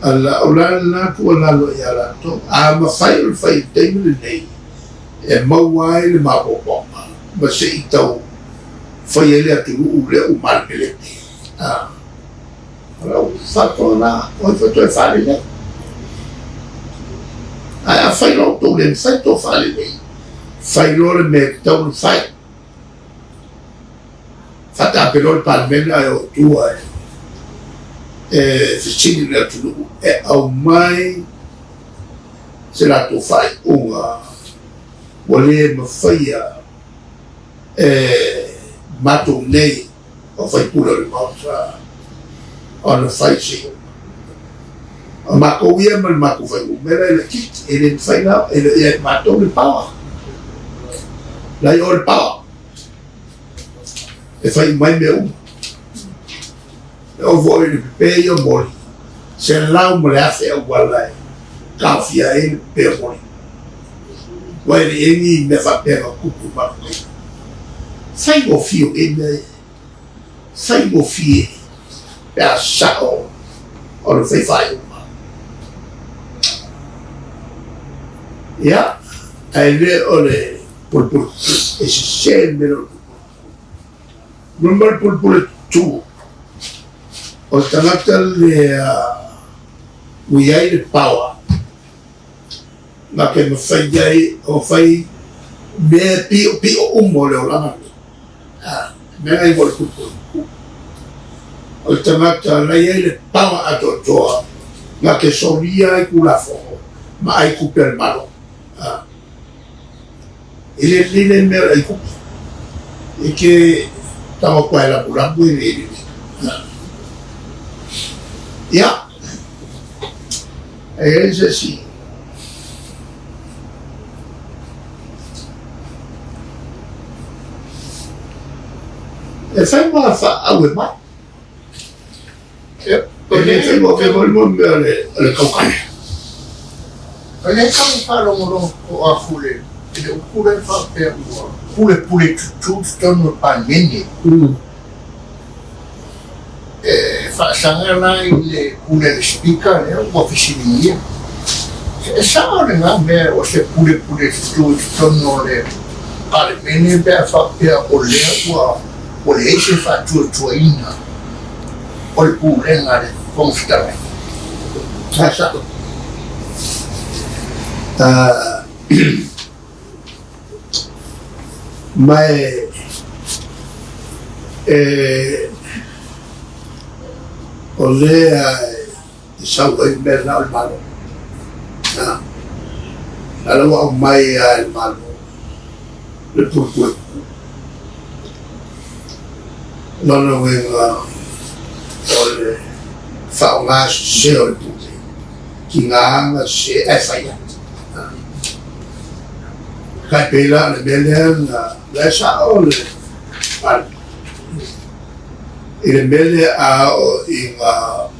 Ala o la tua lalo i ala to. A ma whai o le whai teimi le nei. E mauai le mawopoma. Ma se i tau whai ele atu u le u marmele te. Ala o whatona o i whato e whare nei. A whai lo tō le whai tō whare nei. Whai lo le me tau le whai. Whata pe lo le palmena e o tua e whichini le atu nuku. E au mai se la tō whai unga wale ma whaia matou nei o whai pula le mauta o na whai si. O mako ia ma le mako whai umera e le kit e le whai nao e le matou le pawa. Lai o le pawa. E whai mai mea uma. E o voi le pepe i o mori. Se lau ma le afe au walai. Kawhia e le pepe mori. Wai le engi me whapea kupu mako. Sai mo fio e me. Sai mo fie. Pe a sao. O le whai uma. Ia. Ai le o le pulpul. E se se me lo. Number pulpul 2. O tangata le uiai le pawa. Ma ke me whai iai o whai mea pio umo leo langa. Mea i wale pulpul. O tangata le iai le pawa ato toa. Ma ke soria i kulafo. Ma ai kupel malo. Ile lile mea ai kupi. Ike tama kwa la bulambu i riri. Ia. E ese si. E fai ma fa awe mai. E fai ma fe volmo mea le kaukane. E le kau whalongoro o a fule. E le ukure whapea ua. Pule tutu tono palmene. Whaasanga lai le pule le speaker le ua whisiringia. E sao le ngā mea o se pule tutu tono le palmene bea whapea o lea ua o le eise whatua ina. O le pūrenga le whongwhitarai. Sasa. Mai o lea i sau ai mea nao il malo. Nalo au mai il malo. Le pulpul. Lono wenga o le whao ngā se o le pute. Ki ngā ngā se e whaia. Kai pela le mele la sa o le al ile mele a o inga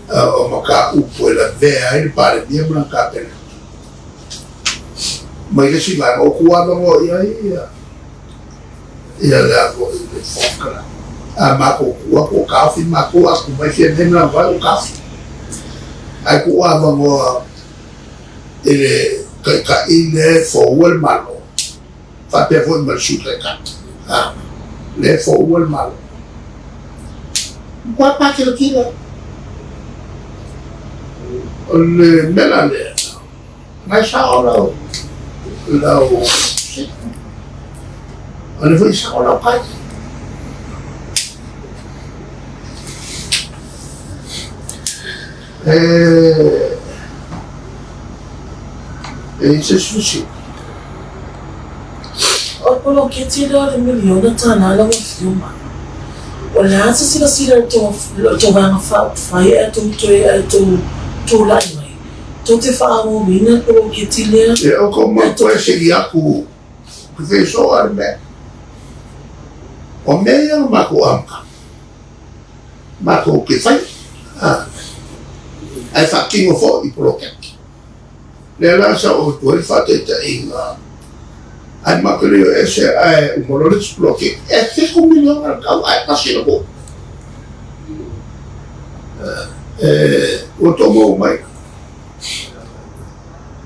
o maka upo la vea ile pare dia blanca pele mai que si la o kuana mo ia la ko le foka a mako ko kafi mako a ku mai fe na va o kafi ai ku a mo ile ka ile fo el malo fa pe fo mal chutre ka le fo el malo quoi pas que le kilo le melale ma sa ora la o on veut ça on a pas se susi. O polo ke tira le miliona tana la fiuma. O le asa sila to vanga fai to lai mai. To te whaamo mina polo ke tila. E o ko ma koe segi aku professor arme. O mea mako amka. Mako ke fai. Ai whakingo fo I polo keki. Le lasa o tuai whate ta inga. Ai mako leo ese ai umorolis polo keki. E teko miliona kau ai kasina ko. O tomo mai.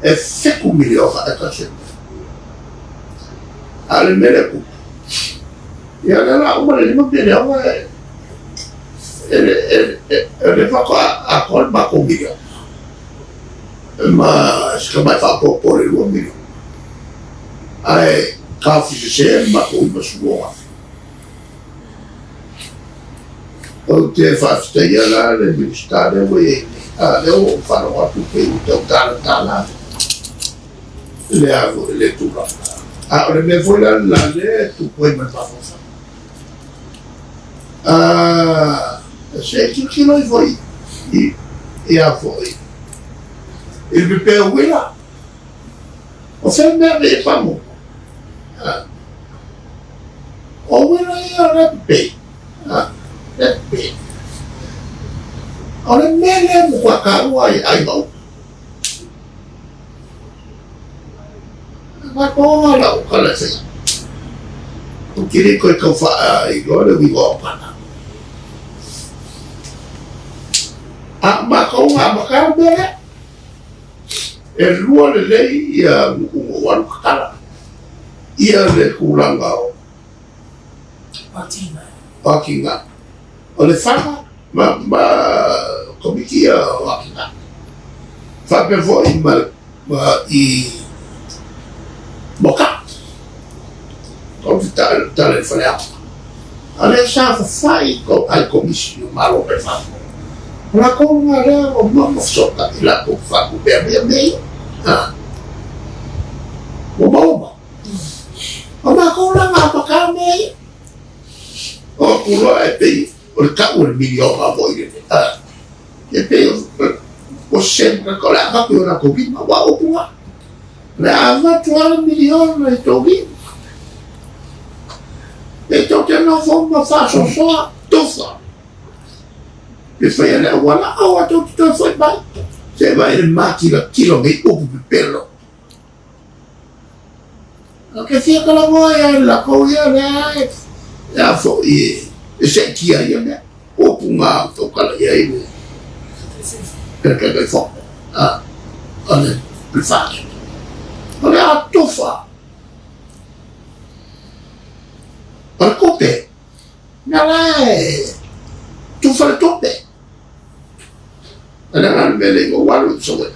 E teko miliona ai kasina. Ale mele ku. Ya la umare lima miliona ele fa a col ma con video ma scamai fa poco il uomo ai cafi se ma con una sua o te fa stia la le ministare we le farò a tutti i tala le hago le tu ahora me voy a la le tu puoi me fa se que nós foi e a foi ele me pegou lá você não me falou ou ele era bem bem olha me lembro com a caro aí não mas olha o cara assim o que ele que eu faço agora eu digo para Maka maka bele e lua le lei ia wan kala ia le kulanga o pakinga o le fama ma komiki ia wakinga fa pe vo I moka o ta le fale ale sa fai ko al komisio malo pe fama la cosa era un mamma sopra la pufa per me ma cosa ma pa me o culo e pe il capo il milione a voi e pe o sempre con la ma una copina ma o qua la ma 12 milioni e tobi e to che non fa faccio so tuffa e fai alla wala a tutto foi mai se vai il macchina chilometri o più bello che sia con la voia la coia la foi e se chi ha io o punga to kala ia perché che fa allora il faccio allora tu fa al cope tu fai il tope Ada bele go walu sowe.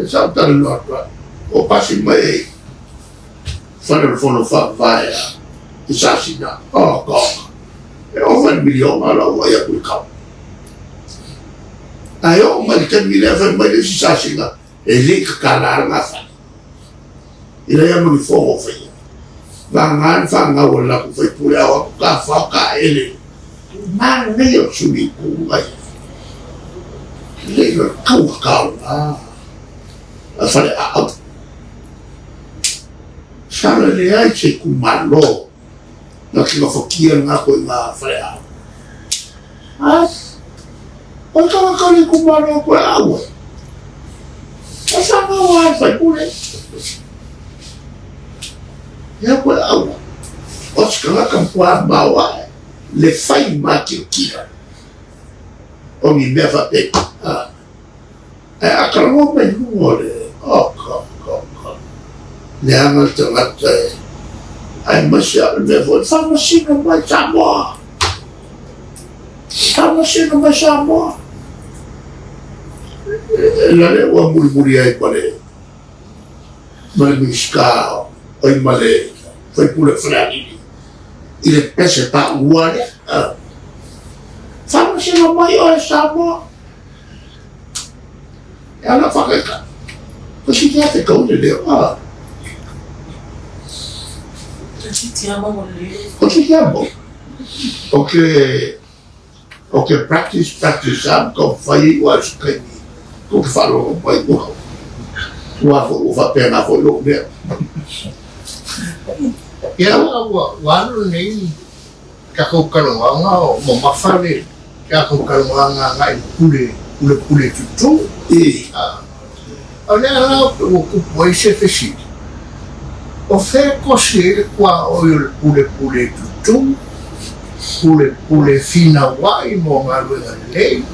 Sa tar no o pasi mai. Fono fa vai. Isasina. Oh god. E o 1 milione ala o ia ku ka. Ayo mai te mi leva mai isasina. E lì calar na fa. Ila ya mo fo fa. Vangan fanga wala ku fa pure o ka fa ka ele. Ma ne yo sumi ku mai. Lei kau fare a sala le ai se kumalo na ki fokia nga ko nga fare a o ka ni kumalo ko awa esa no wa fa pure ya ko awa o ska ka kwa bawa le fai ma ki o mi me fa pe a kalamo me nuore le anga tangata ai masya me vo fa masina mai samo la le wa muri ai pare ma mi ska oi male foi pure frani il pese pa uguale fa masina mai o samo E ala whakaka. Ko si kia te kaune leo. Titi ama mo le. Ko si kia mo. Okay, practice, ko whai ua sukai ni. Ko ke whalo mai ua. Ua pena fo lo leo. Ia wano nei ka kau kalawanga o mo mawhare ka kau kalawanga ngai pule tutu o lea rao o kupo i se whesi o whea kosi e kua o i pule tutu pule whina wai mo ngā ruenga lei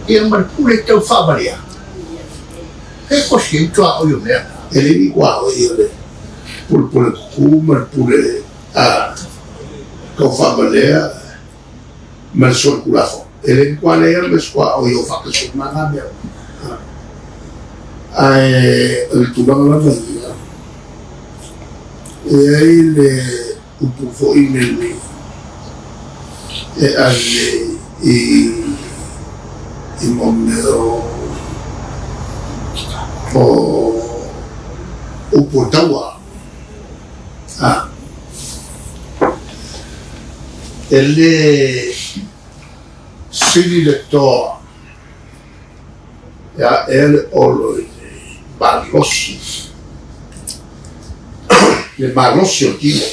ia mara pule tau whabaria whea kosi e tua o i o mea Ele ni kua o i ole. Pule kuku, pule kau whamalea, ma sol kulafo. Ele ni kua lea, ma skua o i o whakasuk mana mea. Le tūranga lana ia. E ai le upufo i nele. E ale i mone o upotawa. Ele sili le toa. Ya ele olo Barrosi. Le Barrosi o tino.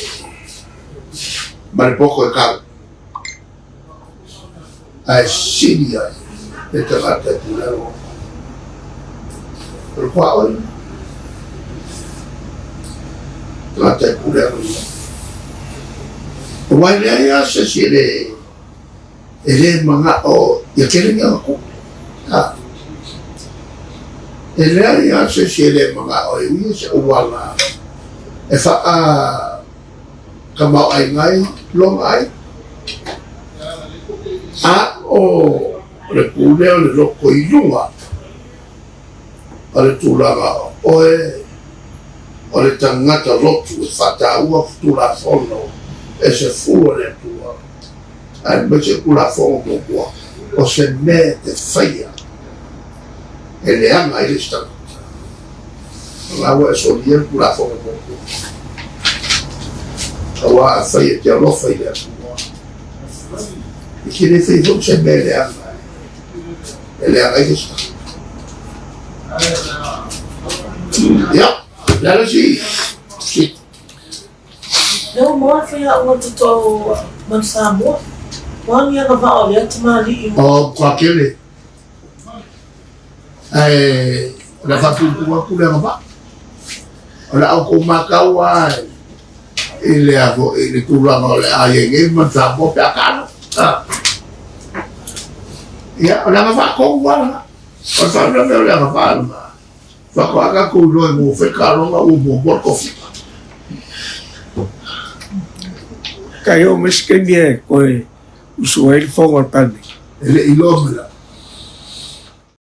Ma le poco e caro. Ai sili ai. E te rata e pulero. Per qua oi. Rata e pulero. O mai le ia se si ele manga o ia kere ni ako. Ele ia se si ele manga o ia se o wala. E fa kamau ai ngai long ai. O le pule o le loko i lunga. O le tūlanga o le tangata lotu e whata ua tūla whono e se fua le tua. Ai me se kula whono kua o se me te whaia e le anga i le stangata. Lawa e so lia kula whono kua. Awa a whaia te alofa i le tua. I kire whaia se me le anga. E le anga i le stangata. Ja, dat is ie. Leo moa whea o ngā tuto man Samoa. Wani anga wao lea te maali i mo. O kwa kele. La whatu kua kule anga wha. O la au ko makaua i le ako i le tūranga o le aienge man Samoa pe akana. Ia, o la anga wha kou wala. O whauna mea o le anga wha alma. Whakaaka kou loe mō whekaronga o mō morkofi. Kai o meskeni e koe usua ili whonga tani. Ele i lomela.